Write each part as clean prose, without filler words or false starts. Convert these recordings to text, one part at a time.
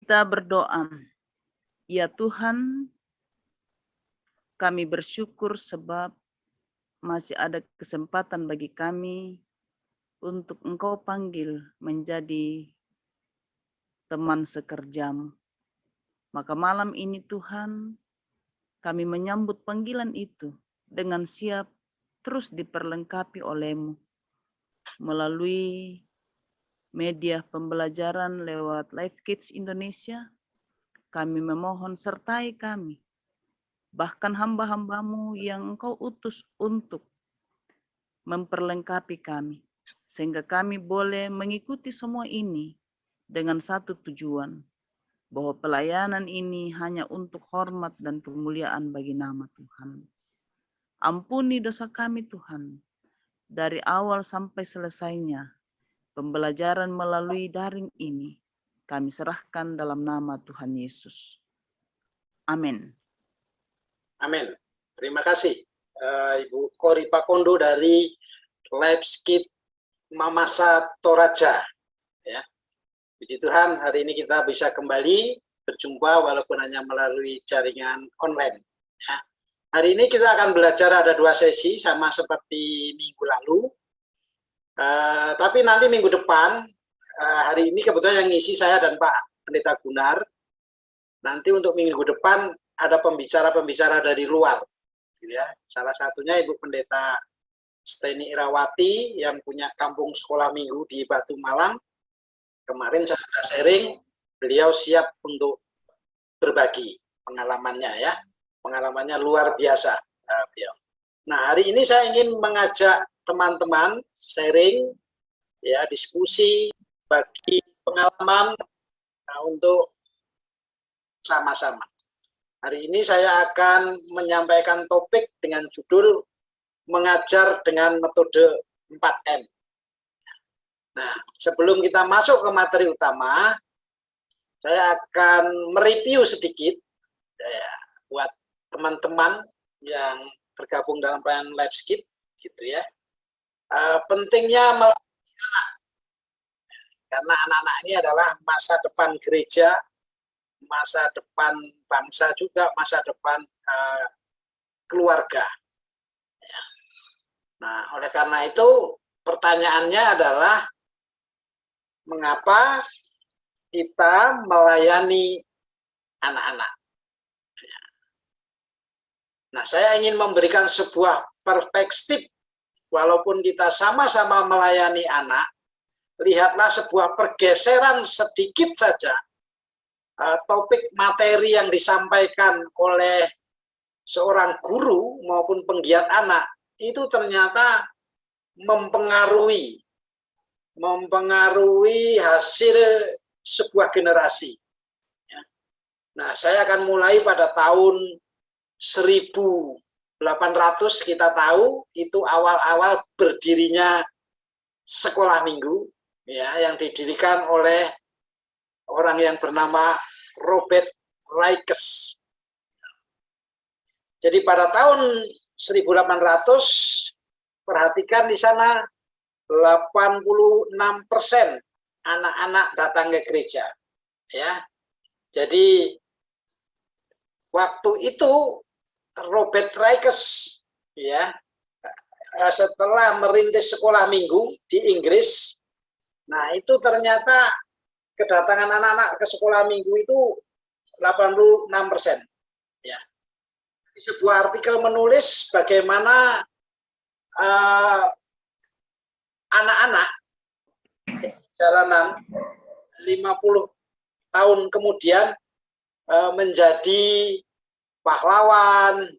Kita berdoa, ya Tuhan, kami bersyukur sebab masih ada kesempatan bagi kami untuk Engkau panggil menjadi teman sekerjamu. Maka malam ini Tuhan, kami menyambut panggilan itu dengan siap terus diperlengkapi oleh-Mu melalui media pembelajaran lewat Live Kids Indonesia. Kami memohon sertai kami, bahkan hamba-hamba-Mu yang Engkau utus untuk memperlengkapi kami, sehingga kami boleh mengikuti semua ini dengan satu tujuan, bahwa pelayanan ini hanya untuk hormat dan kemuliaan bagi nama Tuhan. Ampuni dosa kami Tuhan, dari awal sampai selesainya, pembelajaran melalui daring ini, kami serahkan dalam nama Tuhan Yesus. Amin. Amin. Terima kasih Ibu Kori Pakondo dari Live Kids Mamasa Toraja. Ya. Puji Tuhan, hari ini kita bisa kembali berjumpa walaupun hanya melalui jaringan online. Ya. Hari ini kita akan belajar ada 2 sesi sama seperti minggu lalu. Tapi nanti minggu depan, hari ini kebetulan yang ngisi saya dan Pak Pendeta Gunar. Nanti untuk minggu depan ada pembicara-pembicara dari luar. Ya. Salah satunya Ibu Pendeta Steni Irawati yang punya kampung sekolah minggu di Batu Malang. Kemarin saya sudah sharing, beliau siap untuk berbagi pengalamannya ya. Pengalamannya luar biasa. Nah, hari ini saya ingin mengajak teman-teman sharing, ya, diskusi, bagi pengalaman untuk sama-sama. Hari ini saya akan menyampaikan topik dengan judul mengajar dengan metode 4M. Nah, sebelum kita masuk ke materi utama, saya akan mereview sedikit ya, buat teman-teman yang tergabung dalam pelayanan Live Kids, gitu ya. Pentingnya melayani anak, karena anak-anak ini adalah masa depan gereja, masa depan bangsa juga, masa depan keluarga. Ya. Nah, oleh karena itu pertanyaannya adalah mengapa kita melayani anak-anak? Ya. Nah, saya ingin memberikan sebuah perspektif, walaupun kita sama-sama melayani anak, lihatlah sebuah pergeseran sedikit saja topik materi yang disampaikan oleh seorang guru maupun penggiat anak itu ternyata mempengaruhi hasil sebuah generasi. Nah, saya akan mulai pada tahun 1800, kita tahu itu awal-awal berdirinya sekolah minggu, ya, yang didirikan oleh orang yang bernama Robert Raikes. Jadi pada tahun 1800, perhatikan di sana 86% anak-anak datang ke gereja. Ya. Jadi waktu itu Robert Raikes, ya, setelah merintis sekolah minggu di Inggris, nah itu ternyata kedatangan anak-anak ke sekolah minggu itu 86%. Ya. Di sebuah artikel menulis bagaimana anak-anak jalanan 50 tahun kemudian menjadi pahlawan,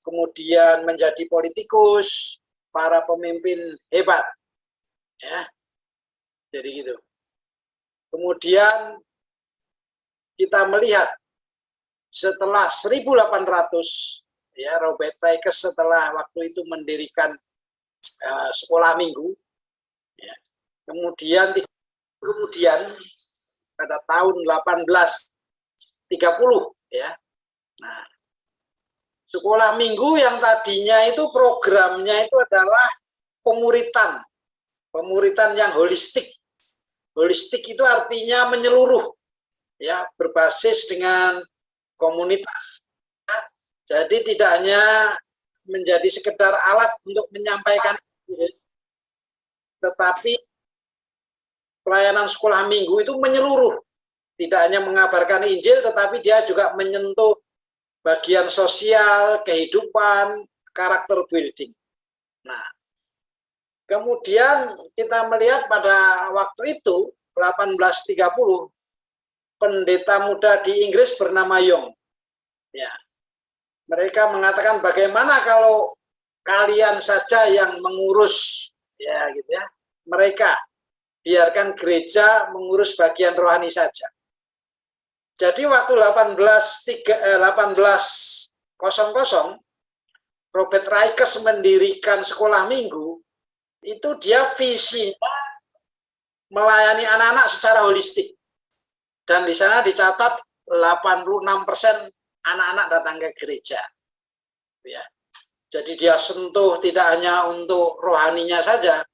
kemudian menjadi politikus, para pemimpin hebat. Ya. Jadi gitu. Kemudian kita melihat setelah 1800, ya, Robert Raikes setelah waktu itu mendirikan sekolah minggu, ya, kemudian pada tahun 1830, ya, nah, sekolah minggu yang tadinya itu programnya itu adalah pemuritan yang holistik. Holistik itu artinya menyeluruh. ya, berbasis dengan komunitas. Ya. Jadi tidak hanya menjadi sekedar alat untuk menyampaikan, tetapi pelayanan sekolah minggu itu menyeluruh. Tidak hanya mengabarkan Injil, tetapi dia juga menyentuh bagian sosial, kehidupan, karakter building. Nah, kemudian kita melihat pada waktu itu, 1830, pendeta muda di Inggris bernama Young. Ya, mereka mengatakan bagaimana kalau kalian saja yang mengurus, ya gitu ya, mereka biarkan gereja mengurus bagian rohani saja. Jadi waktu 1800 Robert Raikes mendirikan sekolah minggu, itu dia visinya melayani anak-anak secara holistik. Dan di sana dicatat 86% anak-anak datang ke gereja. Ya. Jadi dia sentuh tidak hanya untuk rohaninya saja,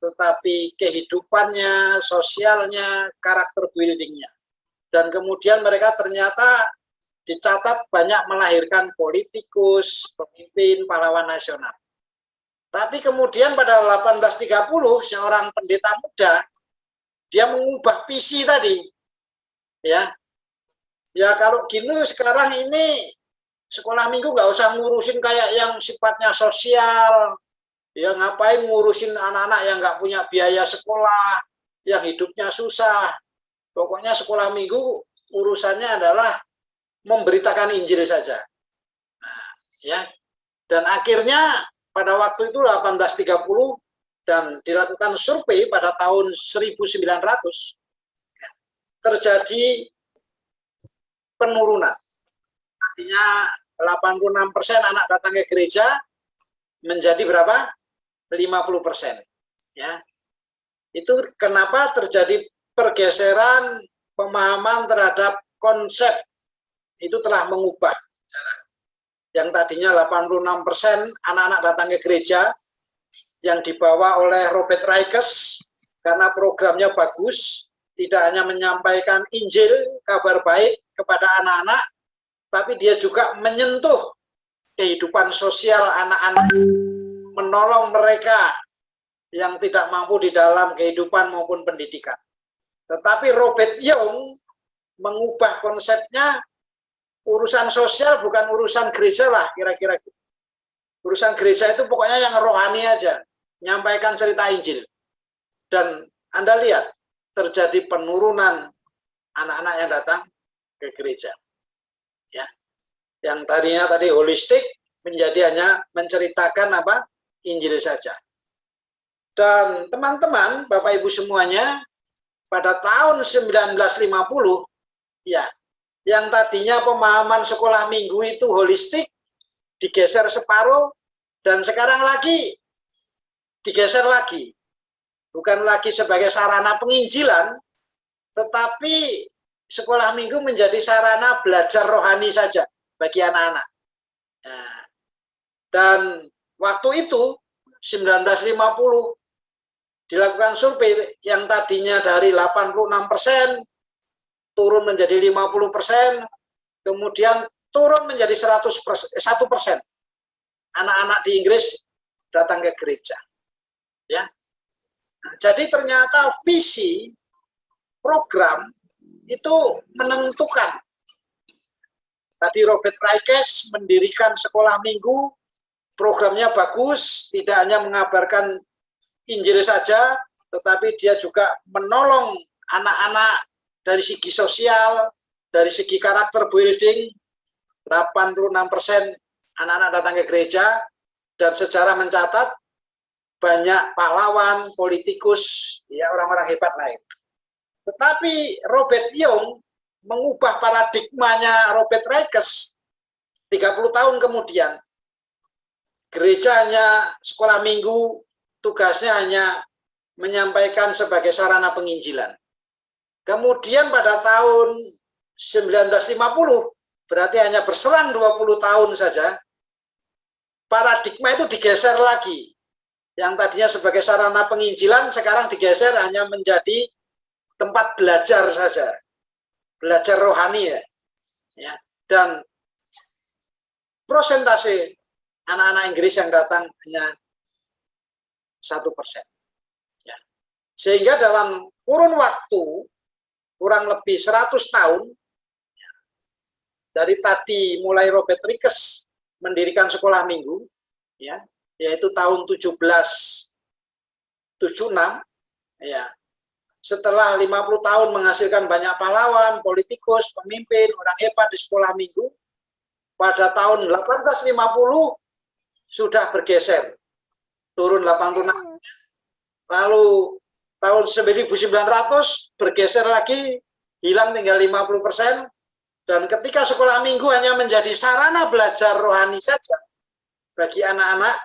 tetapi kehidupannya, sosialnya, karakter buildingnya. Dan kemudian mereka ternyata dicatat banyak melahirkan politikus, pemimpin, pahlawan nasional. Tapi kemudian pada 1830 seorang pendeta muda dia mengubah visi tadi. Ya, kalau gini sekarang ini sekolah minggu nggak usah ngurusin kayak yang sifatnya sosial. Ya ngapain ngurusin anak-anak yang nggak punya biaya sekolah, yang hidupnya susah. Pokoknya sekolah minggu urusannya adalah memberitakan Injil saja. Nah, ya. Dan akhirnya pada waktu itu 1830 dan dilakukan survei pada tahun 1900 terjadi penurunan. Artinya 86% anak datang ke gereja menjadi berapa? 50%. Ya. Itu kenapa terjadi pergeseran pemahaman terhadap konsep itu telah mengubah. Yang tadinya 86% anak-anak datang ke gereja yang dibawa oleh Robert Raikes karena programnya bagus, tidak hanya menyampaikan Injil, kabar baik kepada anak-anak, tapi dia juga menyentuh kehidupan sosial anak-anak, menolong mereka yang tidak mampu di dalam kehidupan maupun pendidikan. Tetapi Robert Young mengubah konsepnya, urusan sosial bukan urusan gereja lah, kira-kira. Urusan gereja itu pokoknya yang rohani aja, menyampaikan cerita Injil. Dan Anda lihat, terjadi penurunan anak-anak yang datang ke gereja. Ya. Yang tadinya tadi holistik menjadi hanya menceritakan apa? Injil saja. Dan teman-teman, Bapak Ibu semuanya, pada tahun 1950, ya, yang tadinya pemahaman sekolah minggu itu holistik, digeser separuh, dan sekarang lagi digeser lagi. Bukan lagi sebagai sarana penginjilan, tetapi sekolah minggu menjadi sarana belajar rohani saja bagi anak-anak. Nah, dan waktu itu, 1950, dilakukan survei yang tadinya dari 86% turun menjadi 50%, kemudian turun menjadi 1%. Anak-anak di Inggris datang ke gereja. Ya. Nah, jadi ternyata visi program itu menentukan. Tadi Robert Raikes mendirikan sekolah minggu, programnya bagus, tidak hanya mengabarkan Injil saja, tetapi dia juga menolong anak-anak dari segi sosial, dari segi karakter building. 86% anak-anak datang ke gereja, dan sejarah mencatat banyak pahlawan, politikus, ya orang-orang hebat lain. Tetapi Robert Young mengubah paradigmanya Robert Raikes 30 tahun kemudian. Gerejanya sekolah minggu tugasnya hanya menyampaikan sebagai sarana penginjilan. Kemudian pada tahun 1950, berarti hanya berselang 20 tahun saja, paradigma itu digeser lagi. Yang tadinya sebagai sarana penginjilan, sekarang digeser hanya menjadi tempat belajar saja. belajar rohani ya. Dan prosentase anak-anak Inggris yang datang hanya 1%. Ya. Sehingga dalam kurun waktu kurang lebih 100 tahun, dari tadi mulai Robert Rickes mendirikan sekolah minggu, ya, yaitu tahun 1776, ya. Setelah 50 tahun menghasilkan banyak pahlawan, politikus, pemimpin, orang hebat di sekolah minggu, pada tahun 1850 sudah bergeser, turun 86. Lalu tahun 1900 bergeser lagi, hilang tinggal 50%. Dan ketika sekolah minggu hanya menjadi sarana belajar rohani saja, bagi anak-anak,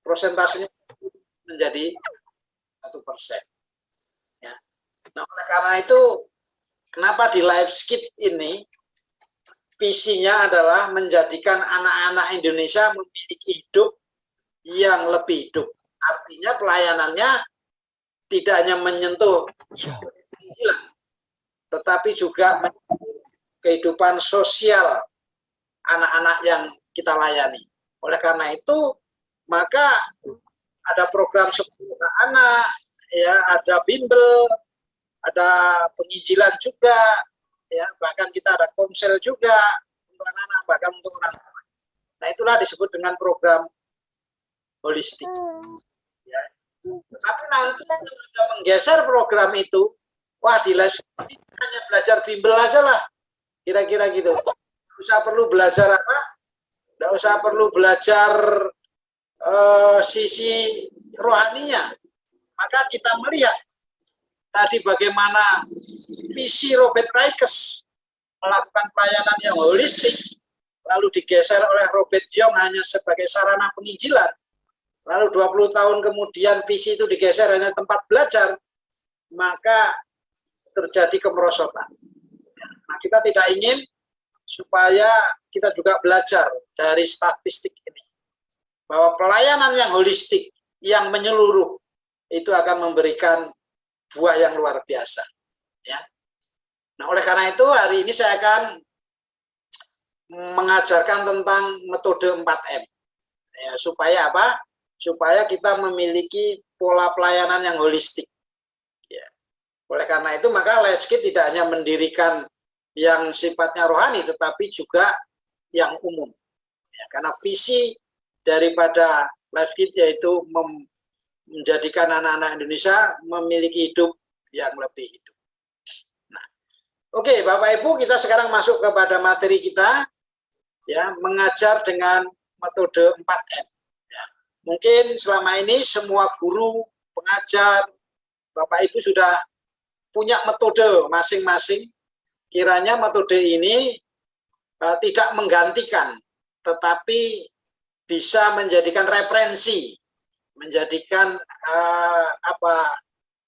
prosentasenya menjadi 1%. Ya. Nah, oleh karena itu, kenapa di Life Skit ini visinya adalah menjadikan anak-anak Indonesia memiliki hidup yang lebih hidup. Artinya pelayanannya tidak hanya menyentuh penginjilan, tetapi juga kehidupan sosial anak-anak yang kita layani. Oleh karena itu, maka ada program sekolah anak, ya, ada bimbel, ada penginjilan juga, ya, bahkan kita ada komsel juga untuk anak-anak, bahkan untuk orang tua. Nah, itulah disebut dengan program holistik. Ya. Tapi nanti kalau sudah menggeser program itu, wah, di Life Skit hanya belajar bimbel aja lah, kira-kira gitu. Nggak usah perlu belajar apa, nggak usah perlu belajar sisi rohaninya. Maka kita melihat tadi bagaimana visi Robert Rickes melakukan pelayanan yang holistik, lalu digeser oleh Robert Young hanya sebagai sarana penginjilan. Lalu 20 tahun kemudian visi itu digeser hanya tempat belajar, maka terjadi kemerosotan. Nah, kita tidak ingin supaya kita juga belajar dari statistik ini, bahwa pelayanan yang holistik, yang menyeluruh, itu akan memberikan buah yang luar biasa. Ya. Nah, oleh karena itu hari ini saya akan mengajarkan tentang metode 4M. Ya, supaya apa? Supaya kita memiliki pola pelayanan yang holistik. Ya. Oleh karena itu maka Life Skit tidak hanya mendirikan yang sifatnya rohani, tetapi juga yang umum. Ya, karena visi daripada Life Skit yaitu menjadikan anak-anak Indonesia memiliki hidup yang lebih hidup. Nah, oke, Bapak Ibu, kita sekarang masuk kepada materi kita, ya, mengajar dengan metode 4M. Ya. Mungkin selama ini semua guru, pengajar, Bapak Ibu sudah punya metode masing-masing. Kiranya metode ini tidak menggantikan, tetapi bisa menjadikan referensi, menjadikan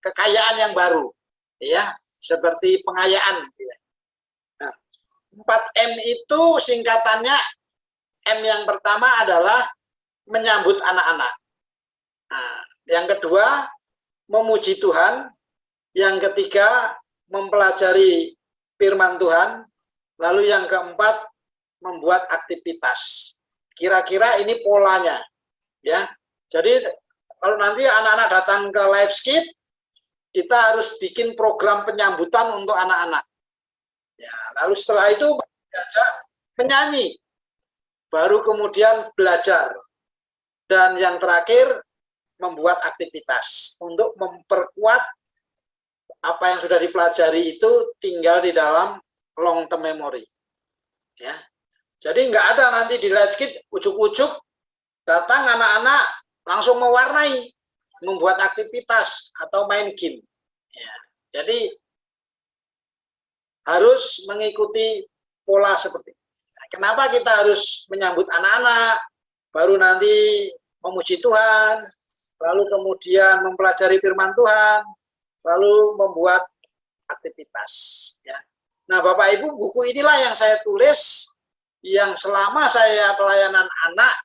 kekayaan yang baru, ya, seperti pengayaan. Nah, 4M itu singkatannya, M yang pertama adalah menyambut anak-anak. Nah, yang kedua, memuji Tuhan. Yang ketiga, mempelajari firman Tuhan. Lalu yang keempat, membuat aktivitas. Kira-kira ini polanya, ya. Jadi kalau nanti anak-anak datang ke Life Skit, kita harus bikin program penyambutan untuk anak-anak. Ya, lalu setelah itu diajak menyanyi, baru kemudian belajar, dan yang terakhir membuat aktivitas untuk memperkuat apa yang sudah dipelajari itu tinggal di dalam long term memory. Ya, jadi nggak ada nanti di Life Skit ujuk-ujuk datang anak-anak langsung mewarnai, membuat aktivitas atau main game. Ya, jadi harus mengikuti pola seperti ini. Kenapa kita harus menyambut anak-anak, baru nanti memuji Tuhan, lalu kemudian mempelajari firman Tuhan, lalu membuat aktivitas. Ya. Nah, Bapak Ibu, buku inilah yang saya tulis, yang selama saya pelayanan anak,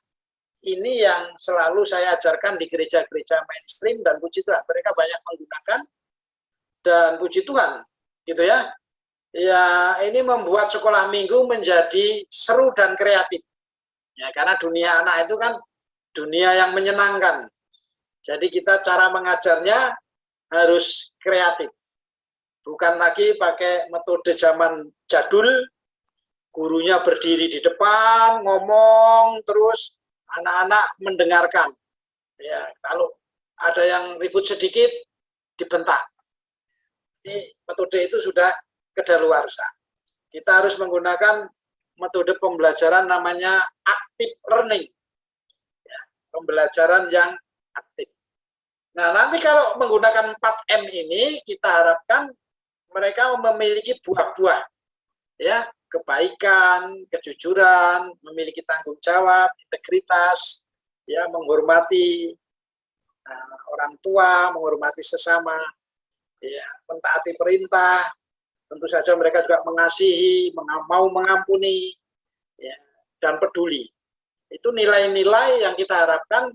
ini yang selalu saya ajarkan di gereja-gereja mainstream, dan puji Tuhan, mereka banyak menggunakan, dan puji Tuhan, gitu ya. ya ini membuat sekolah minggu menjadi seru dan kreatif. Ya, karena dunia anak itu kan dunia yang menyenangkan. Jadi kita cara mengajarnya harus kreatif. Bukan lagi pakai metode zaman jadul, gurunya berdiri di depan, ngomong, terus anak-anak mendengarkan. Ya, kalau ada yang ribut sedikit, dibentak. Ini metode itu sudah kedaluarsa. Kita harus menggunakan metode pembelajaran namanya active learning. Ya, pembelajaran yang aktif. Nah, nanti kalau menggunakan 4M ini, kita harapkan mereka memiliki buah-buah. Ya, kebaikan, kejujuran, memiliki tanggung jawab, integritas, ya, menghormati orang tua, menghormati sesama, ya, mentaati perintah, tentu saja mereka juga mengasihi, mau mengampuni, ya, dan peduli. Itu nilai-nilai yang kita harapkan,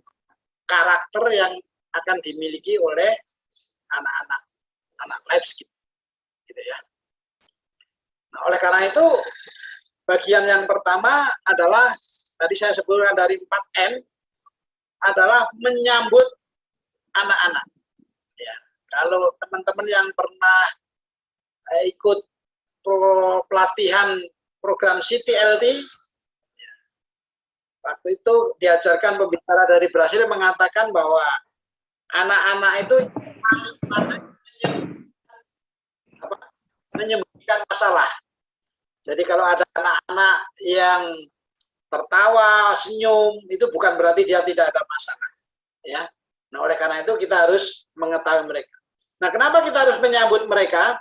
karakter yang akan dimiliki oleh anak life skill, gitu ya. Nah, oleh karena itu, bagian yang pertama adalah, tadi saya sebutkan dari 4M, adalah menyambut anak-anak. Ya, kalau teman-teman yang pernah ikut pelatihan program CTLT, ya, waktu itu diajarkan pembicara dari Brasil mengatakan bahwa anak-anak itu paling pandai menyembunyikan masalah. Jadi kalau ada anak-anak yang tertawa, senyum, itu bukan berarti dia tidak ada masalah. Ya. Nah, oleh karena itu kita harus mengetahui mereka. Nah, kenapa kita harus menyambut mereka?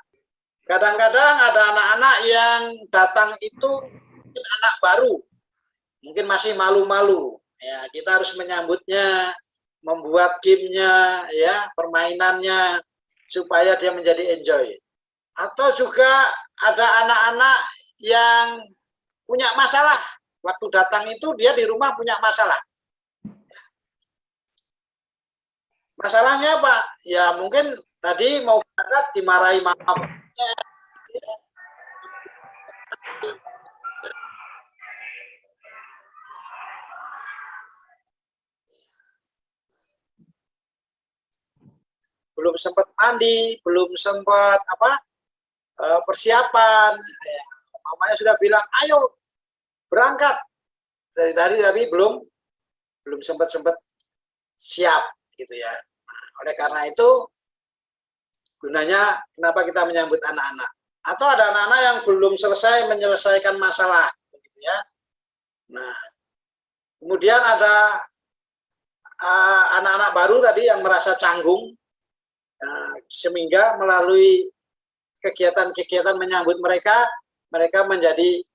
Kadang-kadang ada anak-anak yang datang itu mungkin anak baru, mungkin masih malu-malu. Ya, kita harus menyambutnya, membuat gamenya, ya, permainannya, supaya dia menjadi enjoy. Atau juga ada anak-anak yang punya masalah. Waktu datang itu dia di rumah punya masalah. Masalahnya apa? Ya mungkin tadi mau berangkat dimarahi mama. Belum sempat mandi, belum sempat persiapan. Ya, mamanya sudah bilang, ayo berangkat dari tadi, tapi belum sempat siap, gitu ya. Nah, oleh karena itu gunanya kenapa kita menyambut anak-anak. Atau ada anak-anak yang belum selesai menyelesaikan masalah, gitu ya. Nah, kemudian ada anak-anak baru tadi yang merasa canggung, sehingga melalui kegiatan-kegiatan menyambut mereka menjadi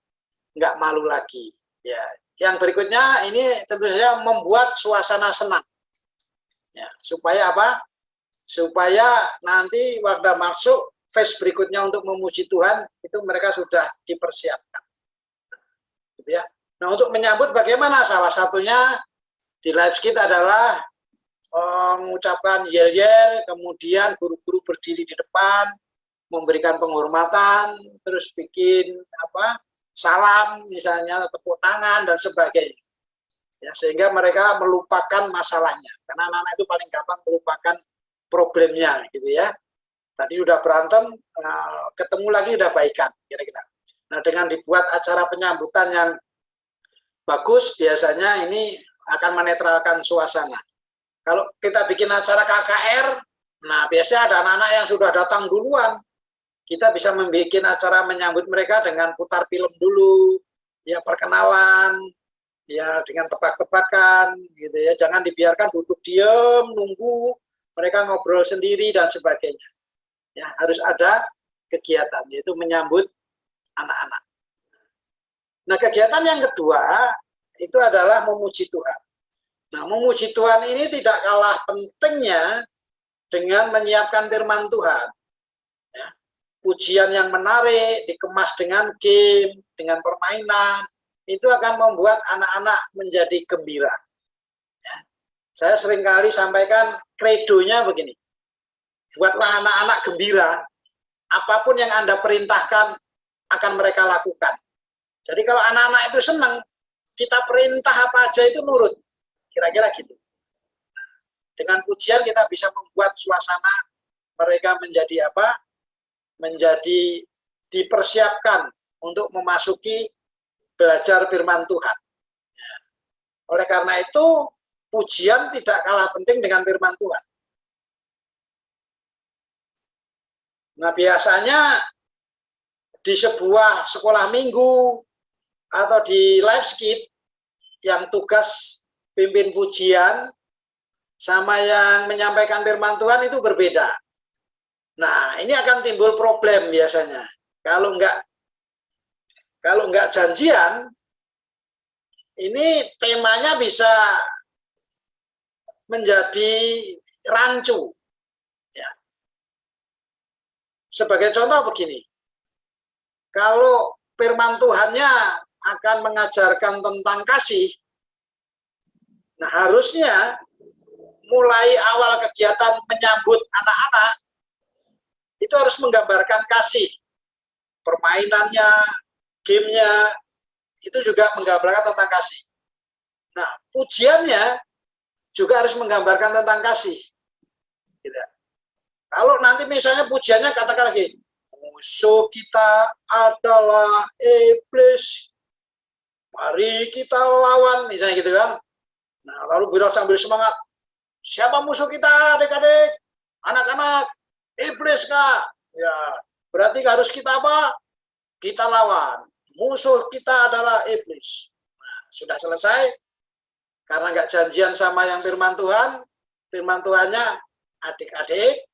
nggak malu lagi. Ya, yang berikutnya ini tentu saja membuat suasana senang. Ya, supaya apa? Supaya nanti waktu masuk phase berikutnya untuk memuji Tuhan itu mereka sudah dipersiapkan. Gitu ya. Nah, untuk menyambut bagaimana? Salah satunya di life skill adalah mengucapkan yel-yel, kemudian guru-guru berdiri di depan, memberikan penghormatan, terus bikin salam, misalnya tepuk tangan dan sebagainya. Ya, sehingga mereka melupakan masalahnya. Karena anak-anak itu paling gampang melupakan problemnya, gitu ya. Tadi udah berantem, ketemu lagi udah baikan, kira-kira. Nah, dengan dibuat acara penyambutan yang bagus, biasanya ini akan menetralkan suasana. Kalau kita bikin acara KKR, nah biasanya ada anak-anak yang sudah datang duluan. Kita bisa membuat acara menyambut mereka dengan putar film dulu, ya perkenalan, ya dengan tebak-tebakan, gitu ya. Jangan dibiarkan duduk diam, nunggu mereka ngobrol sendiri dan sebagainya. Ya, harus ada kegiatan, yaitu menyambut anak-anak. Nah, kegiatan yang kedua itu adalah memuji Tuhan. Nah, memuji Tuhan ini tidak kalah pentingnya dengan menyiapkan firman Tuhan. Ya, pujian yang menarik, dikemas dengan game, dengan permainan, itu akan membuat anak-anak menjadi gembira. Ya, saya seringkali sampaikan kredonya begini, buatlah anak-anak gembira, apapun yang Anda perintahkan, akan mereka lakukan. Jadi kalau anak-anak itu senang, kita perintah apa aja itu nurut. Kira-kira gitu. Dengan pujian kita bisa membuat suasana mereka menjadi apa? Menjadi dipersiapkan untuk memasuki belajar firman Tuhan. Oleh karena itu, pujian tidak kalah penting dengan firman Tuhan. Nah, biasanya di sebuah sekolah minggu atau di live skit yang tugas pimpin pujian sama yang menyampaikan firman Tuhan itu berbeda. Nah, ini akan timbul problem biasanya. Kalau enggak janjian, ini temanya bisa menjadi rancu. Ya. Sebagai contoh begini, kalau firman Tuhannya akan mengajarkan tentang kasih, nah harusnya mulai awal kegiatan menyambut anak-anak, itu harus menggambarkan kasih. Permainannya, gamenya, itu juga menggambarkan tentang kasih. Nah, pujiannya juga harus menggambarkan tentang kasih. Gitu. Kalau nanti misalnya pujiannya katakan lagi, musuh kita adalah iblis, mari kita lawan, misalnya gitu kan. Nah, lalu bilang sambil semangat, siapa musuh kita adik-adik, anak-anak, iblis kak. Ya, berarti harus kita apa? Kita lawan. Musuh kita adalah iblis. Nah, sudah selesai. Karena nggak janjian sama yang firman Tuhannya, adik-adik,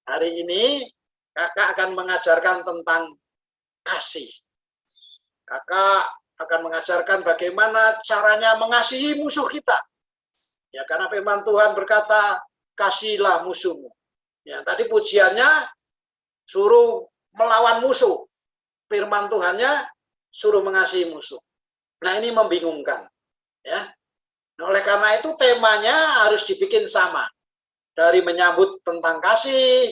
hari ini kakak akan mengajarkan tentang kasih. Kakak akan mengajarkan bagaimana caranya mengasihi musuh kita. Ya, karena firman Tuhan berkata, kasihilah musuhmu. Ya, tadi pujiannya suruh melawan musuh. Firman Tuhannya suruh mengasihi musuh. Nah, ini membingungkan. Ya. Nah, oleh karena itu temanya harus dibikin sama. Dari menyambut tentang kasih,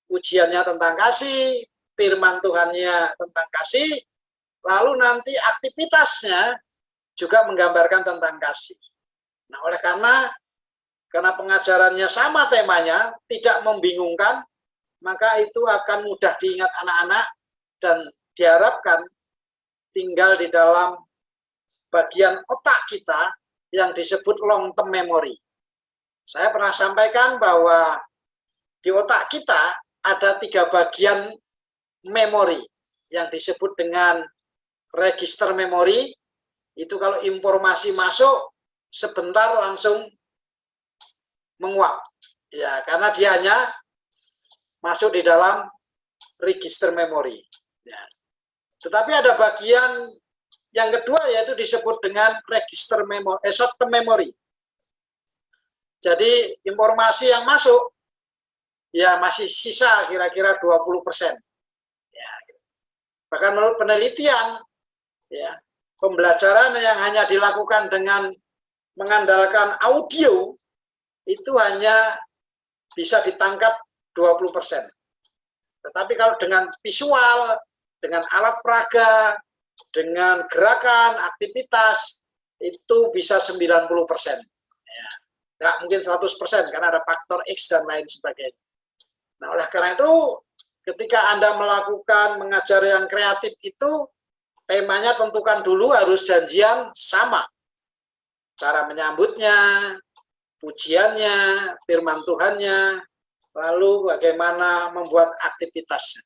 ujiannya tentang kasih, firman Tuhannya tentang kasih, lalu nanti aktivitasnya juga menggambarkan tentang kasih. Nah, oleh karena pengajarannya sama temanya, tidak membingungkan, maka itu akan mudah diingat anak-anak dan diharapkan tinggal di dalam bagian otak kita yang disebut long term memory. Saya pernah sampaikan bahwa di otak kita ada 3 bagian memori yang disebut dengan register memori. Itu kalau informasi masuk sebentar langsung menguap. Ya, karena dia hanya masuk di dalam register memori. Ya. Tetapi ada bagian yang kedua yaitu disebut dengan register memori, short term memory. Jadi informasi yang masuk ya masih sisa kira-kira 20%. Ya. Bahkan menurut penelitian, ya, pembelajaran yang hanya dilakukan dengan mengandalkan audio itu hanya bisa ditangkap 20%. Tetapi kalau dengan visual, dengan alat peraga, dengan gerakan, aktivitas, itu bisa 90%. Ya. Nggak mungkin 100% karena ada faktor X dan lain sebagainya. Nah, oleh karena itu, ketika Anda melakukan mengajar yang kreatif itu, temanya tentukan dulu harus janjian sama. Cara menyambutnya, pujiannya, firman Tuhannya, lalu bagaimana membuat aktivitasnya.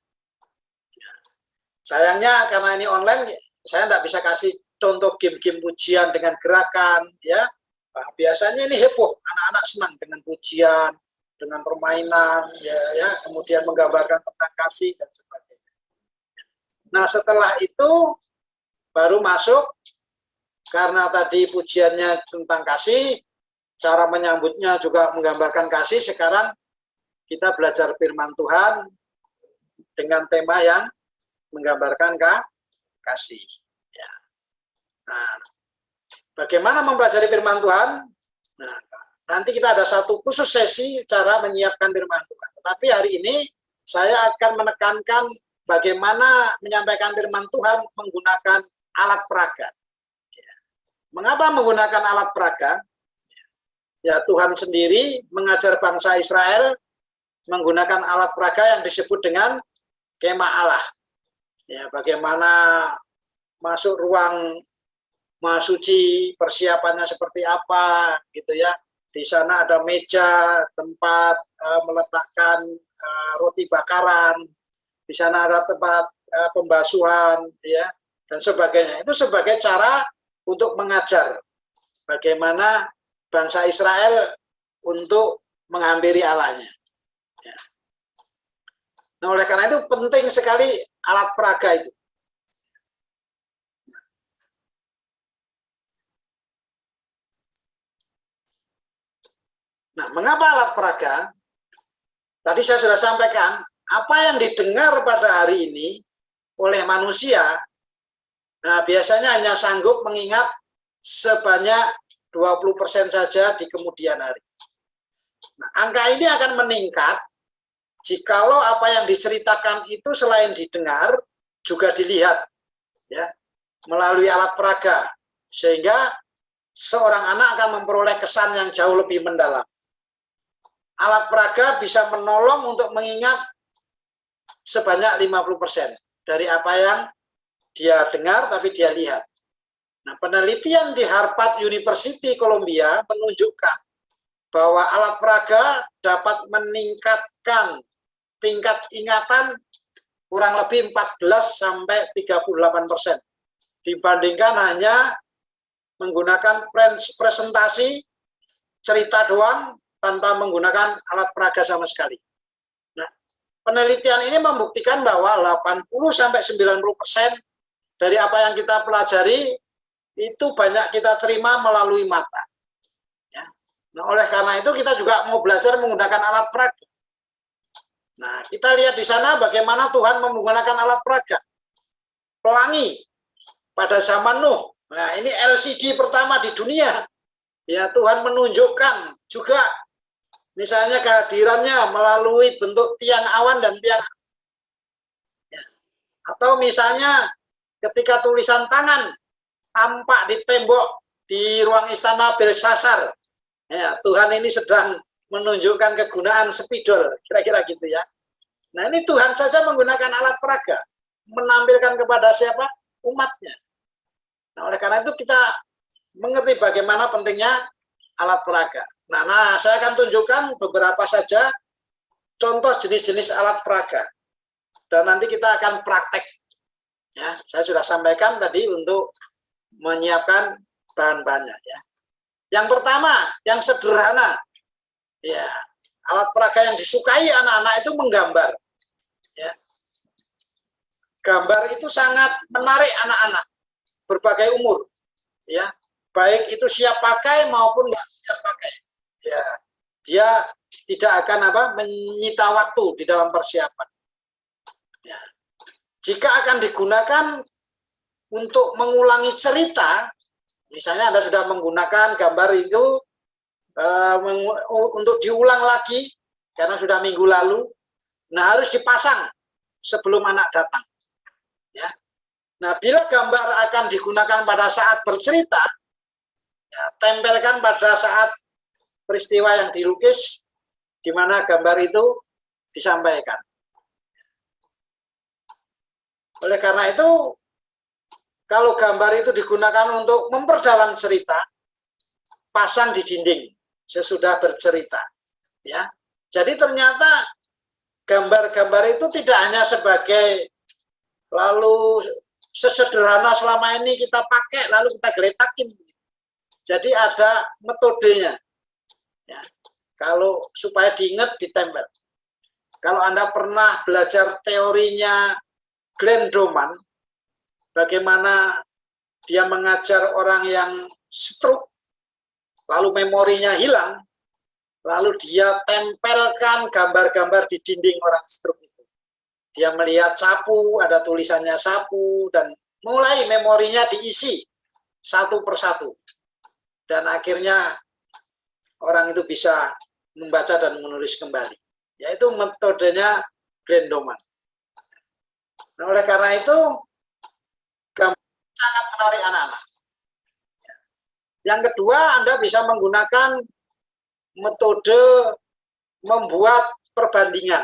Sayangnya karena ini online, saya tidak bisa kasih contoh game-game pujian dengan gerakan, ya. Nah, biasanya ini heboh, anak-anak senang dengan pujian, dengan permainan, ya, kemudian menggambarkan tentang kasih dan sebagainya. Nah, setelah itu baru masuk, karena tadi pujiannya tentang kasih, cara menyambutnya juga menggambarkan kasih. Sekarang kita belajar firman Tuhan dengan tema yang menggambarkan kasih. Ya. Nah, bagaimana mempelajari firman Tuhan? Nah, nanti kita ada satu khusus sesi cara menyiapkan firman Tuhan. Tetapi hari ini saya akan menekankan bagaimana menyampaikan firman Tuhan menggunakan alat peraga. Mengapa menggunakan alat peraga? Ya, Tuhan sendiri mengajar bangsa Israel menggunakan alat peraga yang disebut dengan kemah Allah. Ya, bagaimana masuk ruang Maha Suci, persiapannya seperti apa, gitu ya. Di sana ada meja, tempat meletakkan roti bakaran. Di sana ada tempat pembasuhan, ya, dan sebagainya. Itu sebagai cara untuk mengajar bagaimana bangsa Israel untuk menghampiri Allahnya. Ya. Nah, oleh karena itu penting sekali alat peraga itu. Nah, mengapa alat peraga? Tadi saya sudah sampaikan, apa yang didengar pada hari ini oleh manusia, nah biasanya hanya sanggup mengingat sebanyak 20% saja di kemudian hari. Nah, angka ini akan meningkat jikalau apa yang diceritakan itu selain didengar, juga dilihat, ya, melalui alat peraga, sehingga seorang anak akan memperoleh kesan yang jauh lebih mendalam. Alat peraga bisa menolong untuk mengingat sebanyak 50% dari apa yang dia dengar tapi dia lihat. Nah, penelitian di Harvard University Columbia menunjukkan bahwa alat peraga dapat meningkatkan tingkat ingatan kurang lebih 14–38% dibandingkan hanya menggunakan presentasi cerita doang tanpa menggunakan alat peraga sama sekali. Nah, penelitian ini membuktikan bahwa 80–90% dari apa yang kita pelajari itu banyak kita terima melalui mata. Ya. Nah, oleh karena itu kita juga mau belajar menggunakan alat peraga. Nah, kita lihat di sana bagaimana Tuhan menggunakan alat peraga. Pelangi pada zaman Nuh. Nah, ini LCD pertama di dunia. Ya, Tuhan menunjukkan juga misalnya kehadirannya melalui bentuk tiang awan dan tiang. Ya. Atau misalnya ketika tulisan tangan tampak di tembok di ruang istana Belsasar. Ya, Tuhan ini sedang menunjukkan kegunaan spidol, kira-kira gitu ya. Nah, ini Tuhan saja menggunakan alat peraga, menampilkan kepada siapa? Umatnya. Nah, oleh karena itu kita mengerti bagaimana pentingnya alat peraga. Nah, saya akan tunjukkan beberapa saja contoh jenis-jenis alat peraga. Dan nanti kita akan praktek. Ya, saya sudah sampaikan tadi untuk menyiapkan bahan-bahannya. Ya. Yang pertama, yang sederhana, ya, alat peraga yang disukai anak-anak itu menggambar. Ya. Gambar itu sangat menarik anak-anak berbagai umur. Ya. Baik itu siap pakai maupun nggak siap pakai. Ya, dia tidak akan menyita waktu di dalam persiapan. Ya. Jika akan digunakan untuk mengulangi cerita, misalnya Anda sudah menggunakan gambar itu untuk diulang lagi karena sudah minggu lalu, nah harus dipasang sebelum anak datang. Ya. Nah, bila gambar akan digunakan pada saat bercerita, ya, tempelkan pada saat peristiwa yang dilukis, di mana gambar itu disampaikan. Oleh karena itu, kalau gambar itu digunakan untuk memperdalam cerita, pasang di dinding sesudah bercerita. Ya, jadi ternyata gambar-gambar itu tidak hanya sebagai lalu sesederhana selama ini kita pakai lalu kita geletakin. Jadi ada metodenya. Ya, kalau supaya diingat ditempel. Kalau Anda pernah belajar teorinya Glenn Doman, bagaimana dia mengajar orang yang stroke, lalu memorinya hilang, lalu dia tempelkan gambar-gambar di dinding orang stroke itu. Dia melihat sapu, ada tulisannya sapu, dan mulai memorinya diisi satu persatu. Dan akhirnya orang itu bisa membaca dan menulis kembali. Yaitu metodenya Glenn Doman. Nah, oleh karena itu gambar sangat menarik anak-anak. Yang kedua, Anda bisa menggunakan metode membuat perbandingan.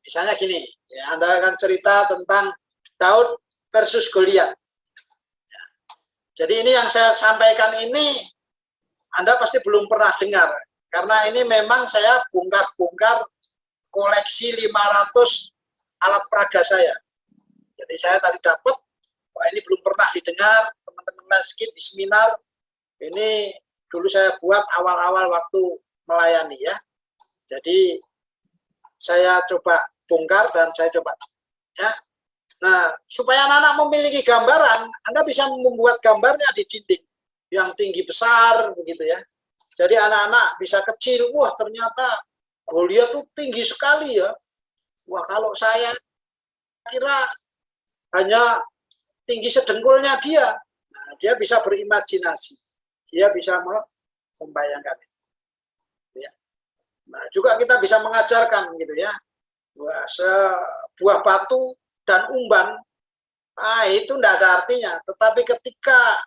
Misalnya gini, ya, Anda akan cerita tentang Daud versus Goliat. Jadi ini yang saya sampaikan ini Anda pasti belum pernah dengar. Karena ini memang saya bongkar-bongkar koleksi 500 alat peraga saya. Jadi saya tadi dapat, wah ini belum pernah didengar, teman-teman Leskit di seminar. Ini dulu saya buat awal-awal waktu melayani ya. Jadi saya coba bongkar dan saya coba ya. Nah, supaya anak-anak memiliki gambaran, Anda bisa membuat gambarnya di dinding yang tinggi besar begitu ya. Jadi anak-anak bisa kecil, wah ternyata Goliat tuh tinggi sekali ya. Wah kalau saya kira hanya tinggi sedengkulnya dia. Nah, dia bisa berimajinasi. Dia bisa membayangkan. Ya. Nah, juga kita bisa mengajarkan gitu ya. Wah, sebuah batu dan umban, itu tidak ada artinya. Tetapi ketika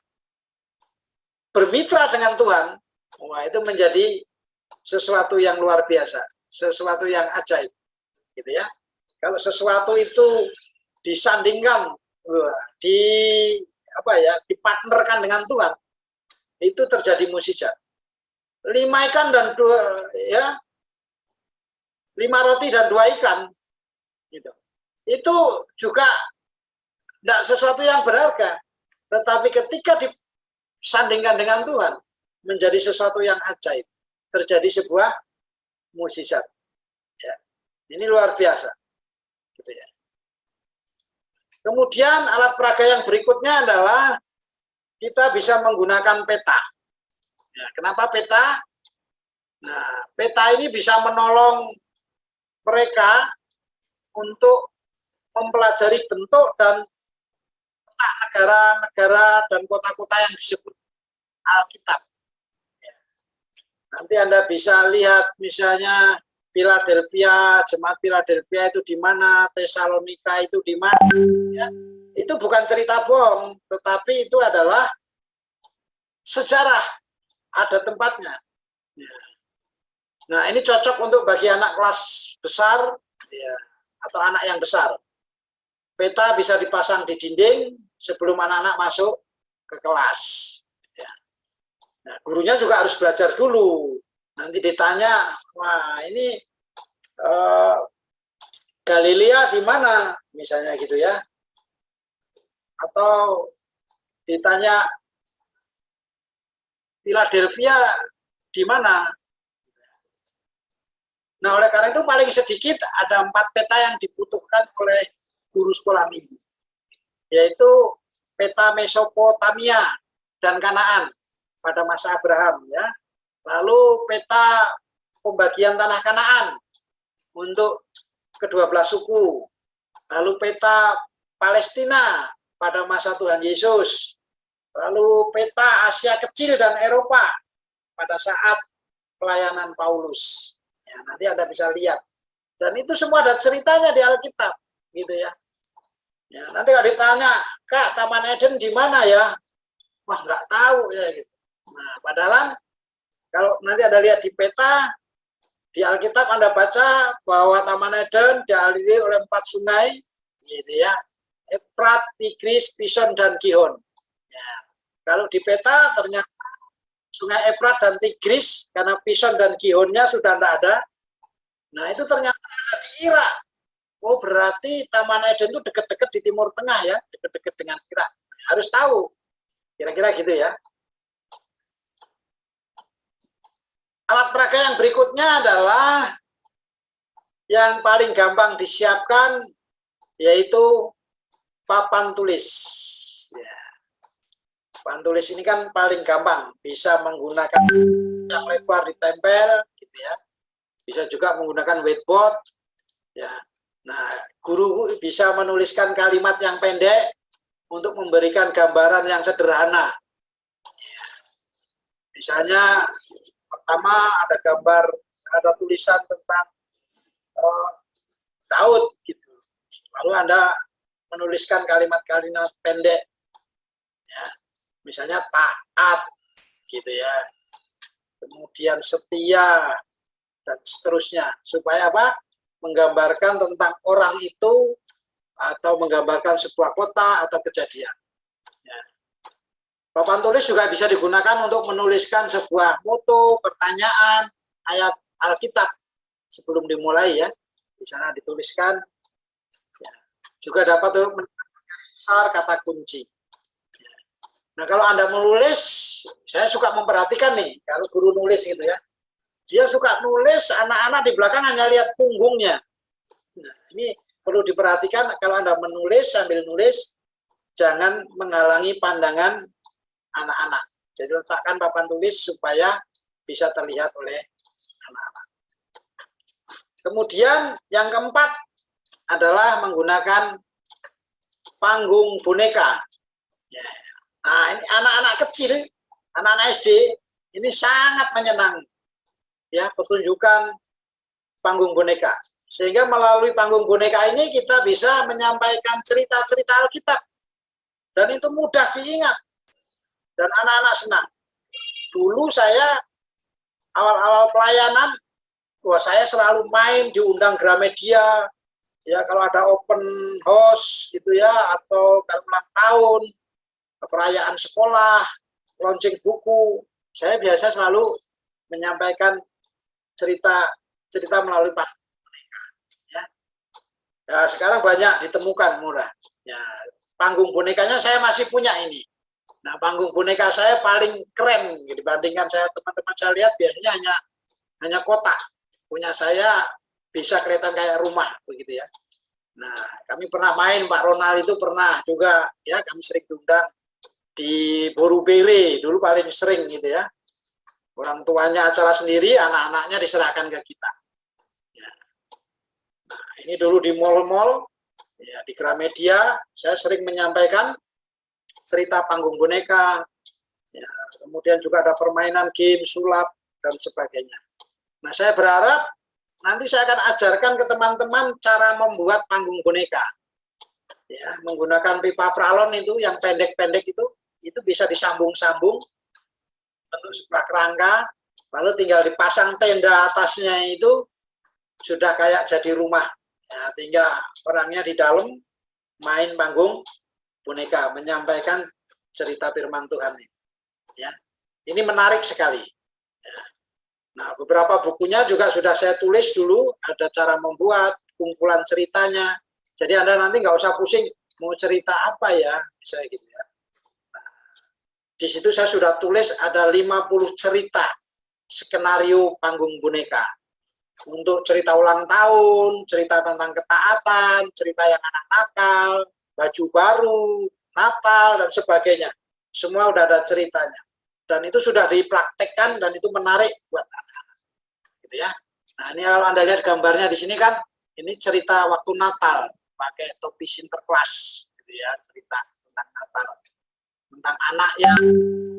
bermitra dengan Tuhan, wah itu menjadi sesuatu yang luar biasa, sesuatu yang ajaib, gitu ya. Kalau sesuatu itu disandingkan, dipartnerkan dengan Tuhan, itu terjadi mukjizat. 5 ikan dan 5 roti dan 2 ikan, gitu. Itu juga tidak sesuatu yang berharga, tetapi ketika disandingkan dengan Tuhan, menjadi sesuatu yang ajaib, terjadi sebuah mukjizat. Ya. Ini luar biasa. Gitu ya. Kemudian alat peraga yang berikutnya adalah kita bisa menggunakan peta. Ya, kenapa peta? Nah, peta ini bisa menolong mereka untuk mempelajari bentuk dan negara-negara dan kota-kota yang disebut Alkitab. Ya. Nanti Anda bisa lihat misalnya Philadelphia, jemaat Philadelphia itu di mana, Tesalonika itu di mana. Ya. Itu bukan cerita bohong, tetapi itu adalah sejarah. Ada tempatnya. Ya. Nah, ini cocok untuk bagi anak kelas besar ya, atau anak yang besar. Peta bisa dipasang di dinding sebelum anak-anak masuk ke kelas. Ya. Nah, gurunya juga harus belajar dulu. Nanti ditanya, wah ini Galilea di mana, misalnya gitu ya. Atau ditanya Philadelphia di mana. Nah, oleh karena itu paling sedikit ada 4 peta yang dibutuhkan oleh guru sekolah minggu, yaitu peta Mesopotamia dan Kanaan pada masa Abraham, ya. Lalu peta pembagian tanah Kanaan untuk ke-12 suku. Lalu peta Palestina pada masa Tuhan Yesus. Lalu peta Asia Kecil dan Eropa pada saat pelayanan Paulus. Ya, nanti Anda bisa lihat. Dan itu semua ada ceritanya di Alkitab, gitu ya. Ya, nanti kalau ditanya, Kak, Taman Eden di mana ya? Wah, nggak tahu ya gitu. Nah, padahal kalau nanti Anda lihat di peta, di Alkitab Anda baca bahwa Taman Eden dialiri oleh 4 sungai, gitu ya. Efrat, Tigris, Pison, dan Gihon. Ya. Kalau di peta ternyata sungai Efrat dan Tigris, karena Pison dan Gihonnya sudah tidak ada. Nah, itu ternyata ada di Irak. Oh, berarti Taman Eden itu dekat-dekat di Timur Tengah ya, dekat-dekat dengan Irak. Harus tahu. Kira-kira gitu ya. Alat peraga yang berikutnya adalah yang paling gampang disiapkan, yaitu papan tulis. Ya. Papan tulis ini kan paling gampang, bisa menggunakan yang lebar ditempel, gitu ya. Bisa juga menggunakan whiteboard. Ya. Nah, guru bisa menuliskan kalimat yang pendek untuk memberikan gambaran yang sederhana. Ya. Misalnya, pertama ada gambar, ada tulisan tentang Daud, gitu. Lalu Anda menuliskan kalimat-kalimat pendek, ya, misalnya taat, gitu ya, kemudian setia, dan seterusnya, supaya apa? Menggambarkan tentang orang itu atau menggambarkan sebuah kota atau kejadian. Ya. Papan tulis juga bisa digunakan untuk menuliskan sebuah moto, pertanyaan, ayat Alkitab sebelum dimulai ya. Di sana dituliskan. Ya. Juga dapat untuk besar kata kunci. Nah, kalau Anda menulis, saya suka memperhatikan nih, kalau guru nulis gitu ya. Dia suka nulis, anak-anak di belakang hanya lihat punggungnya. Nah, ini perlu diperhatikan kalau Anda menulis sambil nulis, jangan menghalangi pandangan anak-anak. Jadi letakkan papan tulis supaya bisa terlihat oleh anak-anak. Kemudian yang keempat adalah menggunakan panggung boneka. Ya. Nah, ini anak-anak kecil, anak-anak SD, ini sangat menyenangi ya pertunjukan panggung boneka. Sehingga melalui panggung boneka ini kita bisa menyampaikan cerita-cerita Alkitab. Dan itu mudah diingat. Dan anak-anak senang. Dulu saya awal-awal pelayanan, wah saya selalu main diundang Gramedia, ya kalau ada open house gitu ya, atau kalau ulang tahun, perayaan sekolah, launching buku, saya biasa selalu menyampaikan cerita melalui panggung boneka. Ya. Ya, sekarang banyak ditemukan murah. Ya, panggung bonekanya saya masih punya ini. Nah, panggung boneka saya paling keren dibandingkan teman-teman saya lihat biasanya hanya kotak. Punya saya bisa kelihatan kayak rumah begitu ya. Nah, kami pernah main, Pak Ronald itu pernah juga ya, kami sering diundang di Borubere dulu paling sering gitu ya. Orang tuanya acara sendiri, anak-anaknya diserahkan ke kita. Ya. Nah, ini dulu di mall-mall, ya, di Gramedia, saya sering menyampaikan cerita panggung boneka, ya, kemudian juga ada permainan game, sulap, dan sebagainya. Nah, saya berharap nanti saya akan ajarkan ke teman-teman cara membuat panggung boneka. Ya, menggunakan pipa pralon itu, yang pendek-pendek itu bisa disambung-sambung bentuk sebuah kerangka, lalu tinggal dipasang tenda atasnya itu sudah kayak jadi rumah. Ya, tinggal orangnya di dalam main panggung boneka, menyampaikan cerita firman Tuhan ini. Ya, ini menarik sekali. Ya. Nah, beberapa bukunya juga sudah saya tulis dulu, ada cara membuat, kumpulan ceritanya. Jadi Anda nanti nggak usah pusing mau cerita apa ya, bisa gitu ya. Di situ saya sudah tulis ada 50 cerita skenario panggung boneka. Untuk cerita ulang tahun, cerita tentang ketaatan, cerita yang anak nakal, baju baru, Natal, dan sebagainya. Semua udah ada ceritanya. Dan itu sudah dipraktekkan dan itu menarik buat anak-anak. Gitu ya. Nah, ini kalau Anda lihat gambarnya di sini kan, ini cerita waktu Natal, pakai topi Sinterklas, gitu ya, cerita tentang Natal. Tentang anak yang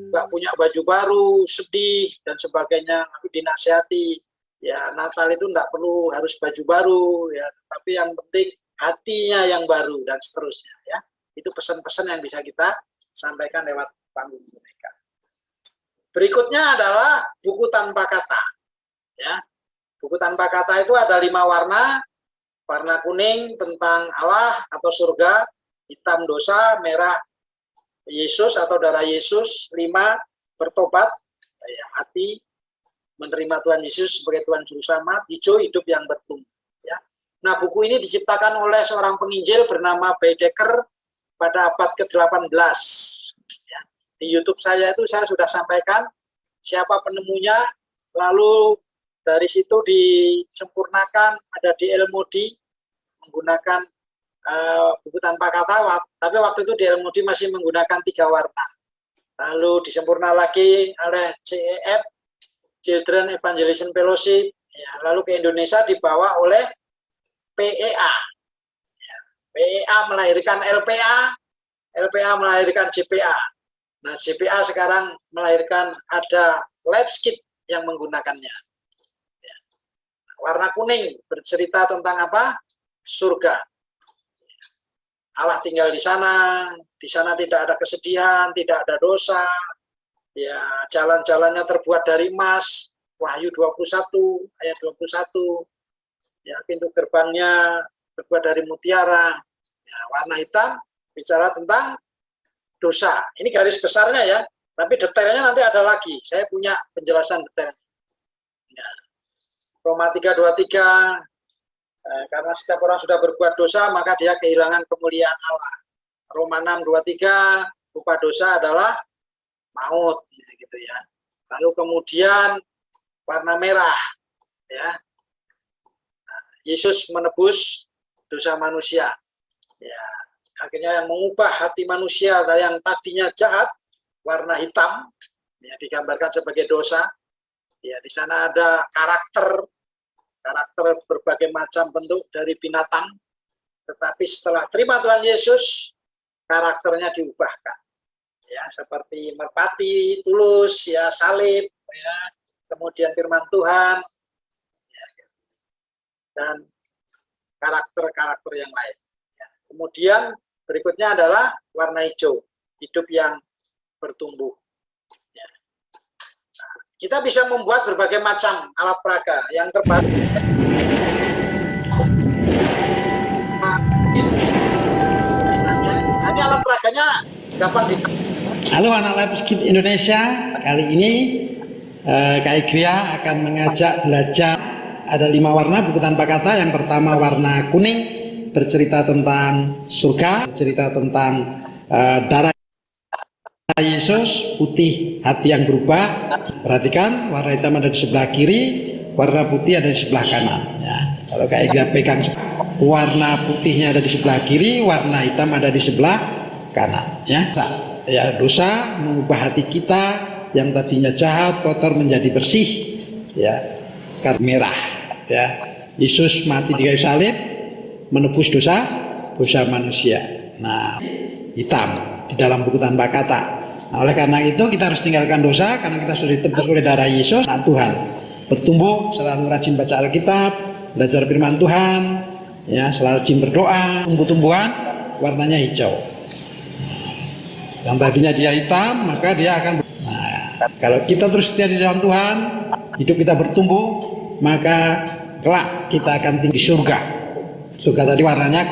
nggak punya baju baru, sedih, dan sebagainya, lalu dinasihati, ya Natal itu nggak perlu harus baju baru, ya, tapi yang penting hatinya yang baru, dan seterusnya. Ya, itu pesan-pesan yang bisa kita sampaikan lewat panggung boneka. Berikutnya adalah buku tanpa kata. Ya, buku tanpa kata itu ada 5 warna. Warna kuning tentang Allah atau surga, hitam dosa, merah Yesus atau darah Yesus, 5 bertobat, ya, hati menerima Tuhan Yesus sebagai Tuhan Juru Selamat, hijau hidup yang bertumbuh. Ya. Nah, buku ini diciptakan oleh seorang penginjil bernama Baedeker pada abad ke-18. Ya. Di YouTube saya itu saya sudah sampaikan siapa penemunya, lalu dari situ disempurnakan, ada di El Modi menggunakan buku tanpa kata, tapi waktu itu di El Modi masih menggunakan 3 warna. Lalu disempurna lagi oleh CEF, Children Evangelism Fellowship, ya, lalu ke Indonesia dibawa oleh PEA. Ya, PEA melahirkan LPA, LPA melahirkan JPA. Nah, JPA sekarang melahirkan ada LabSkit yang menggunakannya. Ya. Warna kuning bercerita tentang apa? Surga. Allah tinggal di sana tidak ada kesedihan, tidak ada dosa, ya jalan-jalannya terbuat dari emas, Wahyu 21 ayat 21, ya pintu gerbangnya terbuat dari mutiara, ya, warna hitam bicara tentang dosa. Ini garis besarnya ya, tapi detailnya nanti ada lagi. Saya punya penjelasan detailnya. Ya. Roma 3:23, karena setiap orang sudah berbuat dosa, maka dia kehilangan kemuliaan Allah. Roma 6:23, upah dosa adalah maut, gitu ya. Lalu kemudian warna merah, ya. Yesus menebus dosa manusia. Ya, akhirnya yang mengubah hati manusia dari yang tadinya jahat, warna hitam, ya, digambarkan sebagai dosa. Ya, di sana ada karakter berbagai macam bentuk dari binatang. Tetapi setelah terima Tuhan Yesus, karakternya diubahkan. Ya, seperti merpati, tulus, ya, salib, ya, kemudian firman Tuhan, ya, dan karakter-karakter yang lain. Ya. Kemudian berikutnya adalah warna hijau, hidup yang bertumbuh. Ya. Nah, kita bisa membuat berbagai macam alat peraga yang terbaru. Ini alat peraganya gampang di. Halo anak LabSkit Indonesia, kali ini Kak Igria akan mengajak belajar. Ada 5 warna buku tanpa kata. Yang pertama warna kuning, bercerita tentang surga, bercerita tentang darah Yesus. Putih, hati yang berubah. Perhatikan, warna hitam ada di sebelah kiri, warna putih ada di sebelah kanan. Ya. Kalau Kak Igria pegang, warna putihnya ada di sebelah kiri, warna hitam ada di sebelah kanan. Ya. Ya, dosa mengubah hati kita yang tadinya jahat, kotor menjadi bersih, ya, karena merah, ya. Yesus mati di kayu salib menebus dosa manusia. Nah, hitam di dalam buku tanpa kata. Nah, oleh karena itu kita harus tinggalkan dosa karena kita sudah ditebus oleh darah Yesus. Nah, Tuhan bertumbuh, selalu rajin baca Alkitab, belajar firman Tuhan, ya, selalu rajin berdoa. Tumbuh-tumbuhan warnanya hijau. Yang tadinya dia hitam, maka dia akan. Nah, kalau kita terus setia di dalam Tuhan, hidup kita bertumbuh, maka kelak kita akan tinggal di surga. Surga tadi warnanya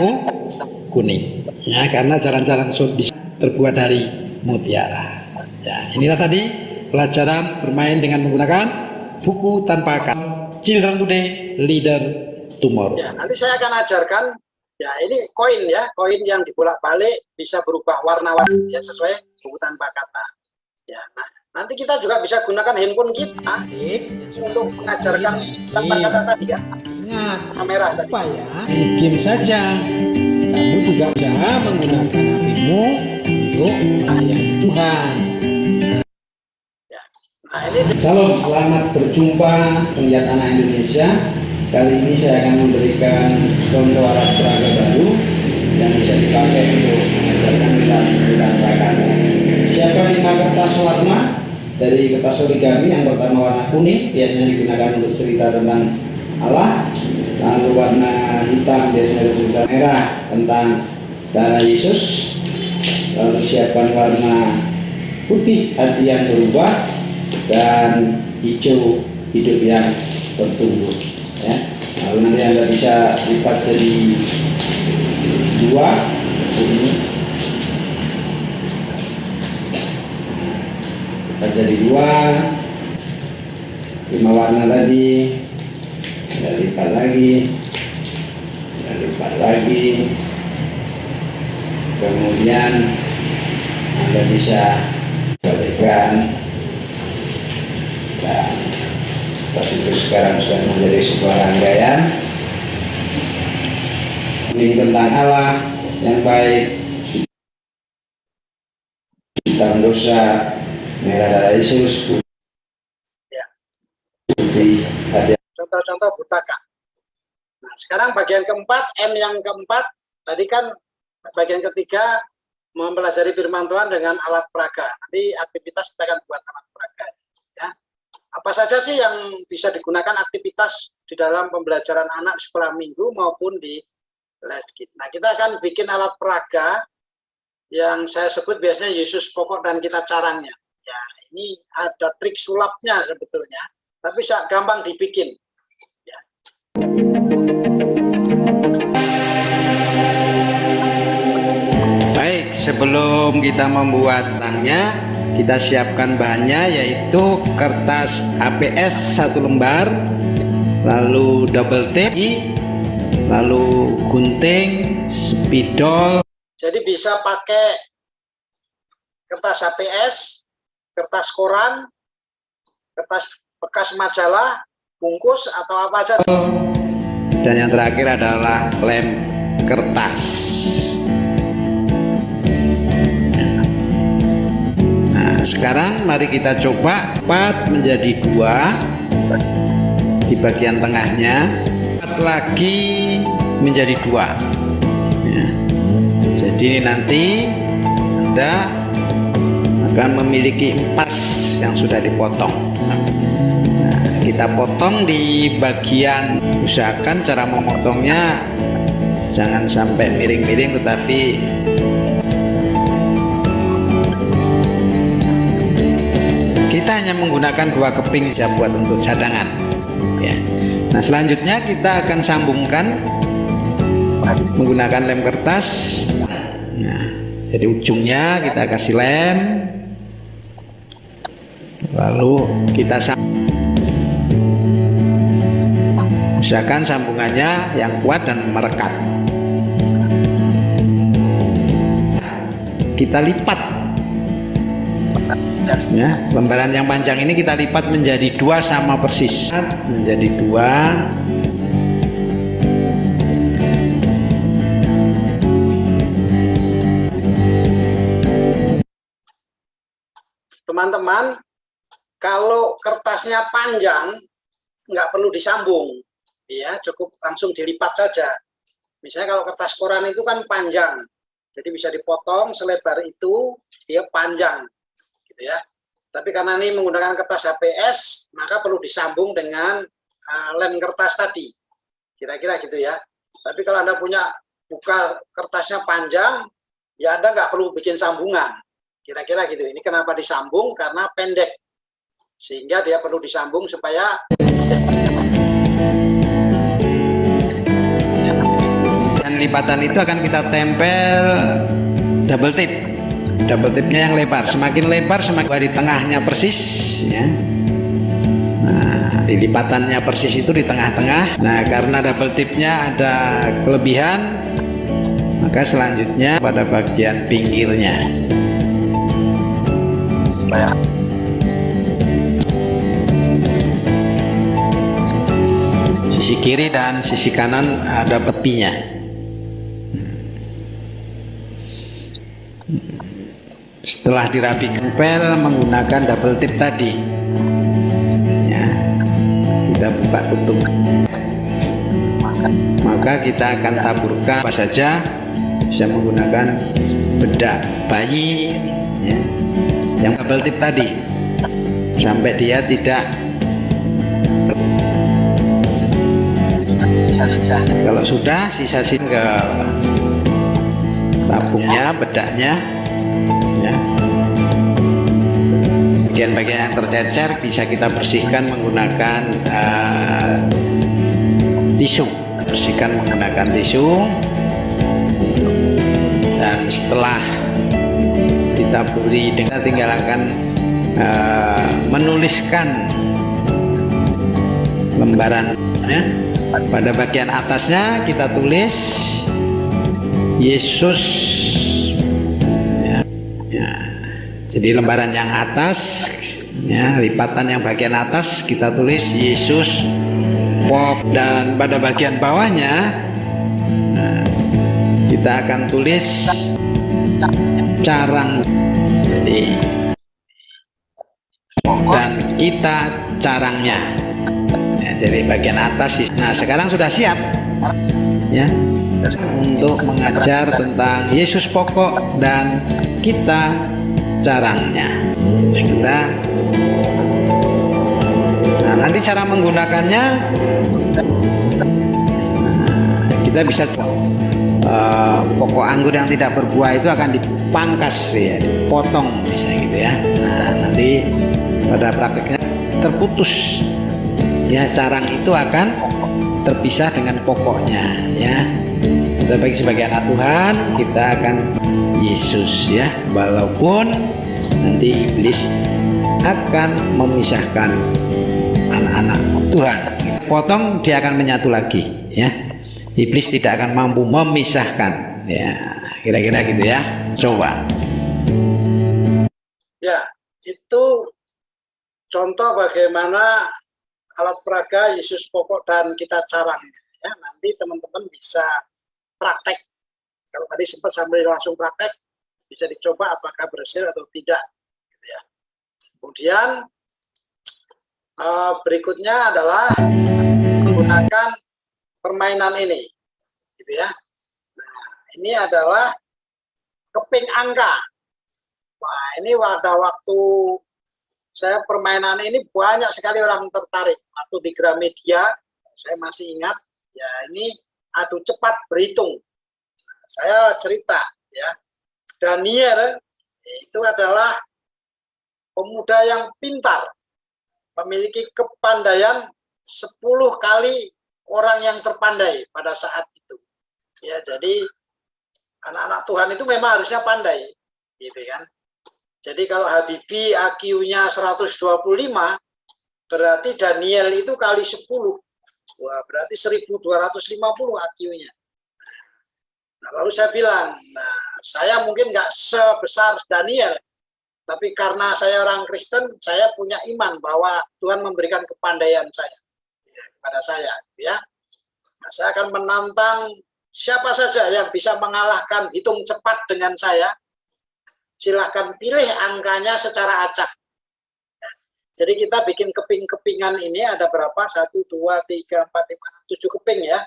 kuning, ya, karena jalan-jalan terbuat dari mutiara. Ya, inilah tadi pelajaran bermain dengan menggunakan buku tanpa kata. Children Today, Leader Tomorrow. Ya, nanti saya akan ajarkan. Ya, ini koin ya, koin yang dibolak-balik bisa berubah warna-warni ya, sesuai buku tanpa kata. Ya, nah nanti kita juga bisa gunakan handphone kita untuk mengajarkan tanpa kata tadi ya. Ingat, kamera tadi. Ya, game saja. Kamu juga bisa menggunakan HP-mu untuk melayani Tuhan. Ya. Nah, ini. Salam, selamat berjumpa penggiat anak Indonesia. Kali ini saya akan memberikan contoh alat peraga baru yang bisa dipakai untuk mengajarkan tentang kata. Siapkan 5 kertas warna dari kertas origami. Yang pertama warna kuning, biasanya digunakan untuk cerita tentang Allah. Lalu warna hitam biasanya bercerita merah tentang darah Yesus. Lalu siapkan warna putih, hati yang berubah, dan hijau, hidup yang bertumbuh. Ya. Lalu nanti Anda bisa lipat jadi 2 ini, lipat jadi 2, 5 warna tadi, Anda lipat lagi, Anda lipat lagi, kemudian Anda bisa balikkan, dan pas itu sekarang sudah menjadi sebuah rangkaian ini tentang Allah yang baik, hitam dosa, merah darah Yesus, ya. putih hati. Contoh-contoh butaka. Nah, sekarang bagian keempat, M yang keempat, tadi kan bagian ketiga mempelajari firman Tuhan dengan alat peraga. Nanti aktivitas kita akan buat alat peraga. Ya. Apa saja sih yang bisa digunakan aktivitas di dalam pembelajaran anak di sekolah minggu maupun di Life kit. Nah, kita akan bikin alat peraga yang saya sebut biasanya Yesus pokok dan kita carangnya. Ya, ini ada trik sulapnya sebetulnya, tapi gampang dibikin. Ya. Baik, sebelum kita membuat tangnya, kita siapkan bahannya, yaitu kertas HPS 1 lembar, lalu double tape, lalu gunting, spidol. Jadi bisa pakai kertas HPS, kertas koran, kertas bekas majalah, bungkus, atau apa saja. Dan yang terakhir adalah lem kertas. Nah, sekarang mari kita coba lipat menjadi 2 di bagian tengahnya, lipat lagi menjadi 2. Ya. Jadi nanti Anda akan memiliki empas yang sudah dipotong. Nah, kita potong di bagian, usahakan cara memotongnya jangan sampai miring-miring, tetapi kita hanya menggunakan 2 keping saja buat untuk cadangan. Ya. Nah, selanjutnya kita akan sambungkan menggunakan lem kertas. Nah, jadi ujungnya kita kasih lem, lalu kita usahakan sambungannya yang kuat dan merekat. Kita lipat, ya, lembaran yang panjang ini kita lipat menjadi 2 sama persis, menjadi 2. Teman-teman, kalau kertasnya panjang, nggak perlu disambung, ya, cukup langsung dilipat saja. Misalnya kalau kertas koran itu kan panjang, jadi bisa dipotong selebar itu, dia panjang, gitu ya. Tapi karena ini menggunakan kertas HPS, maka perlu disambung dengan lem kertas tadi, kira-kira gitu ya. Tapi kalau Anda punya buka kertasnya panjang, ya Anda nggak perlu bikin sambungan. Kira-kira gitu. Ini kenapa disambung? Karena pendek, sehingga dia perlu disambung supaya dan lipatan itu akan kita tempel double tip. Double tipnya yang lebar, semakin lebar semakin di tengahnya persis, ya. Nah, di lipatannya persis itu di tengah-tengah. Nah, karena double tipnya ada kelebihan, maka selanjutnya pada bagian pinggirnya. Sisi kiri dan sisi kanan ada tepinya. Setelah dirapikan pel menggunakan double tip tadi, ya, kita buka tutup, maka kita akan taburkan apa saja. Bisa menggunakan bedak bayi, ya, yang double tip tadi, sampai dia tidak, kalau sudah sisa-sisa ke tabungnya, bedaknya, ya. Bagian-bagian yang tercecer bisa kita bersihkan menggunakan tisu. Bersihkan menggunakan tisu. Dan setelah kita beri, kita tinggal akan menuliskan lembaran, ya. Pada bagian atasnya kita tulis Yesus, ya, ya. Jadi lembaran yang atas, ya, lipatan yang bagian atas kita tulis Yesus pop, dan pada bagian bawahnya, nah, kita akan tulis carang. Jadi, dan kita carangnya, ya, jadi bagian atas. Nah, sekarang sudah siap, ya, untuk mengajar tentang Yesus pokok dan kita carangnya. Nah, nanti cara menggunakannya, kita bisa pokok anggur yang tidak berbuah itu akan dipangkas, ya, dipotong misalnya gitu ya. Nah, nanti pada prakteknya terputus, ya, carang itu akan terpisah dengan pokoknya, ya. Tetapi sebagai anak Tuhan kita akan Yesus, ya, walaupun nanti iblis akan memisahkan anak-anak Tuhan, potong dia akan menyatu lagi, ya. Iblis tidak akan mampu memisahkan, ya, kira-kira gitu ya. Coba. Ya, itu contoh bagaimana alat peraga Yesus pokok dan kita carang. Ya, nanti teman-teman bisa praktek. Kalau tadi sempat sambil langsung praktek, bisa dicoba apakah berhasil atau tidak. Gitu ya. Kemudian berikutnya adalah menggunakan permainan ini, gitu ya. Nah, ini adalah keping angka. Wah, ini pada waktu saya permainan ini banyak sekali orang tertarik. Waktu di Gramedia, saya masih ingat, ya, ini adu cepat berhitung. Nah, saya cerita, ya, Daniel itu adalah pemuda yang pintar, memiliki kepandaian 10 kali orang yang terpandai pada saat itu. Ya, jadi anak-anak Tuhan itu memang harusnya pandai, gitu kan. Jadi kalau Habibie IQ-nya 125, berarti Daniel itu kali 10. Wah, berarti 1250 IQ-nya. Nah, lalu saya bilang, nah, saya mungkin nggak sebesar Daniel, tapi karena saya orang Kristen, saya punya iman bahwa Tuhan memberikan kepandaian saya, pada saya, ya. Nah, saya akan menantang siapa saja yang bisa mengalahkan hitung cepat dengan saya. Silahkan pilih angkanya secara acak. Jadi kita bikin keping-kepingan ini ada berapa? 1, 2, 3, 4, 5, 7 keping, ya.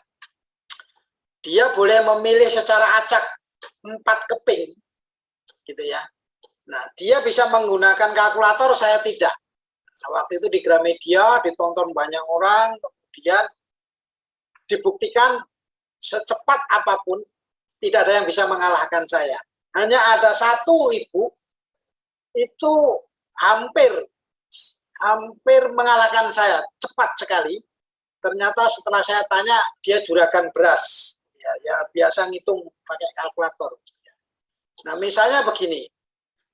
Dia boleh memilih secara acak 4 keping, gitu ya. Nah, dia bisa menggunakan kalkulator, saya tidak. Nah, waktu itu di Gramedia ditonton banyak orang, kemudian dibuktikan secepat apapun tidak ada yang bisa mengalahkan saya. Hanya ada satu ibu itu hampir mengalahkan saya, cepat sekali. Ternyata setelah saya tanya, dia juragan beras, ya biasa ngitung pakai kalkulator. Nah, misalnya begini,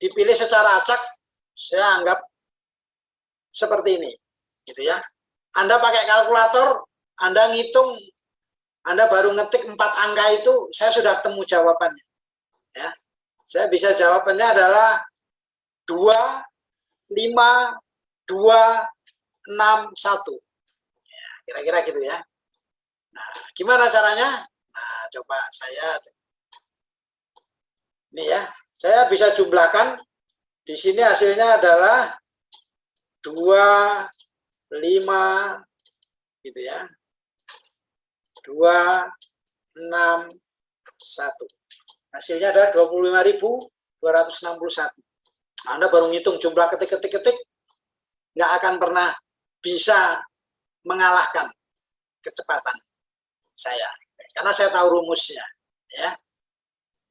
dipilih secara acak, saya anggap seperti ini, gitu ya. Anda pakai kalkulator, Anda ngitung, Anda baru ngetik 4 angka itu, saya sudah temu jawabannya, ya. Saya bisa jawabannya adalah 2, 5, 2, 6, 1. Ya, kira-kira gitu ya. Nah, gimana caranya? Nah, coba saya, ini ya, saya bisa jumlahkan. Di sini hasilnya adalah 2, 5, gitu ya. 2, 6, 1. Hasilnya adalah 25.261. Anda baru ngitung jumlah ketik-ketik, nggak akan pernah bisa mengalahkan kecepatan saya. Karena saya tahu rumusnya, ya.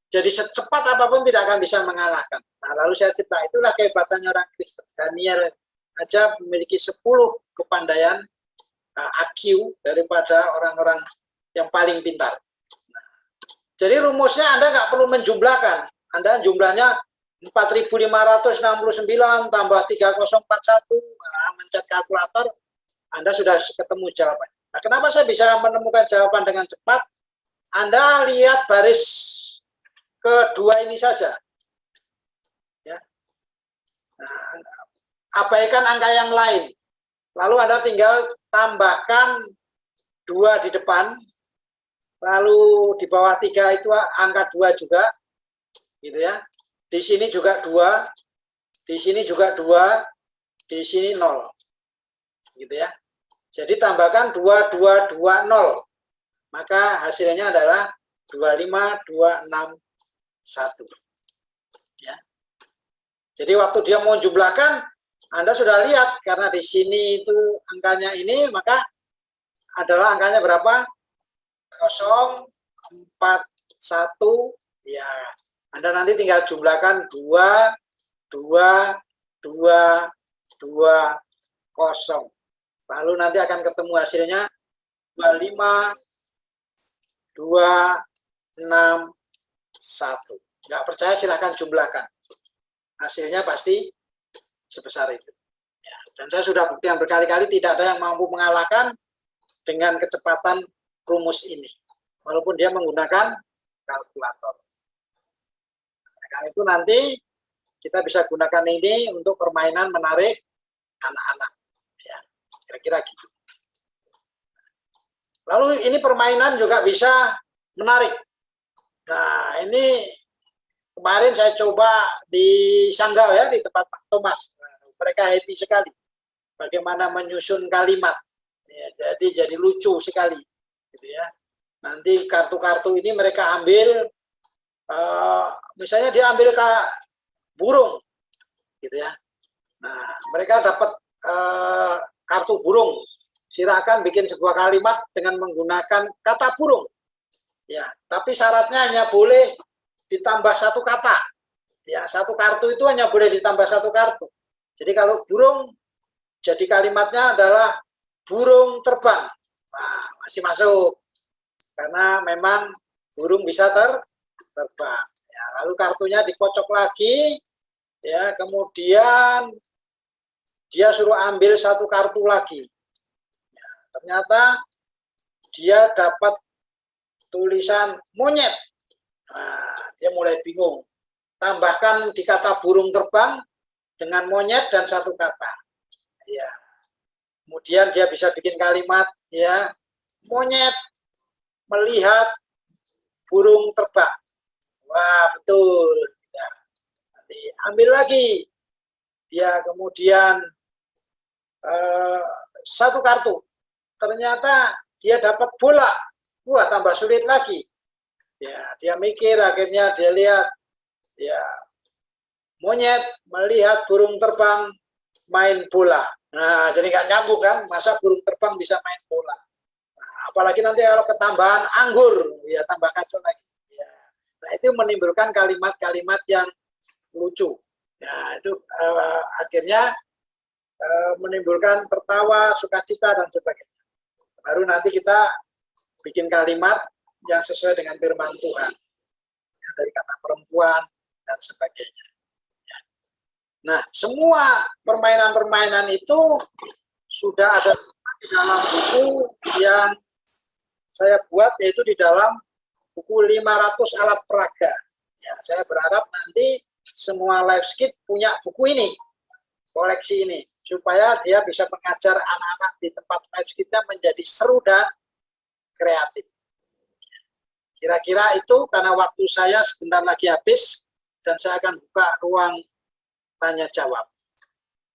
Jadi secepat apapun tidak akan bisa mengalahkan. Nah, lalu saya cerita, itulah kehebatannya orang Kristen. Daniel aja memiliki 10 kepandaian IQ daripada orang-orang yang paling pintar. Jadi rumusnya Anda nggak perlu menjumlahkan. Anda jumlahnya 4.569 tambah 3041, mencet kalkulator, Anda sudah ketemu jawaban. Nah, kenapa saya bisa menemukan jawaban dengan cepat? Anda lihat baris kedua ini saja. Ya. Nah, abaikan angka yang lain. Lalu Anda tinggal tambahkan 2 di depan, lalu di bawah 3 itu angka 2 juga, gitu ya. Di sini juga 2, di sini juga 2, di sini 0, gitu ya. Jadi tambahkan 2, 2, 2, 0. Maka hasilnya adalah 25.261. Ya. Jadi waktu dia mau jumlahkan, Anda sudah lihat, karena di sini itu angkanya ini, maka adalah angkanya berapa? 0, 4, 1, ya Anda nanti tinggal jumlahkan 2, 2, 2, 2, 0. Lalu nanti akan ketemu hasilnya 25, 2, 6, 1. Nggak percaya silahkan jumlahkan. Hasilnya pasti sebesar itu. Ya, dan saya sudah buktikan berkali-kali tidak ada yang mampu mengalahkan dengan kecepatan rumus ini. Walaupun dia menggunakan kalkulator. Nah, karena itu nanti kita bisa gunakan ini untuk permainan menarik anak-anak. Ya, kira-kira gitu. Lalu ini permainan juga bisa menarik. Nah, ini kemarin saya coba di Sanggau ya, di tempat Pak Thomas. Mereka happy sekali. Bagaimana menyusun kalimat. Ya, jadi lucu sekali. Gitu ya. Nanti kartu-kartu ini mereka ambil, misalnya dia ambil burung. Gitu ya. Nah, mereka dapat kartu burung. Silakan bikin sebuah kalimat dengan menggunakan kata burung. Ya, tapi syaratnya hanya boleh ditambah 1 kata. Ya, 1 kartu itu hanya boleh ditambah 1 kartu. Jadi kalau burung, jadi kalimatnya adalah burung terbang. Nah, masih masuk. Karena memang burung bisa terbang. Ya, lalu kartunya dikocok lagi. Ya, kemudian dia suruh ambil 1 kartu lagi. Ya, ternyata dia dapat tulisan monyet. Nah, dia mulai bingung. Tambahkan di kata burung terbang dengan monyet dan 1 kata. Ya. Kemudian dia bisa bikin kalimat, ya, monyet melihat burung terbang. Wah, betul. Ya. Nanti ambil lagi. Dia kemudian 1 kartu. Ternyata dia dapat bola. Wah, tambah sulit lagi. Ya, dia mikir, akhirnya dia lihat, ya, monyet melihat burung terbang main bola. Nah, jadi nggak nyambung kan, masa burung terbang bisa main bola. Nah, apalagi nanti kalau ketambahan anggur, ya tambah kacau lagi. Ya. Nah, itu menimbulkan kalimat-kalimat yang lucu. Ya, itu akhirnya menimbulkan tertawa, sukacita, dan sebagainya. Baru nanti kita bikin kalimat yang sesuai dengan firman Tuhan. Ya, dari kata perempuan, dan sebagainya. Ya. Nah, semua permainan-permainan itu sudah ada di dalam buku yang saya buat, yaitu di dalam buku 500 alat peraga. Ya, saya berharap nanti semua Life Skit punya buku ini, koleksi ini, supaya dia bisa mengajar anak-anak di tempat Life Skitnya menjadi seru dan kreatif. Kira-kira itu, karena waktu saya sebentar lagi habis, dan saya akan buka ruang tanya jawab.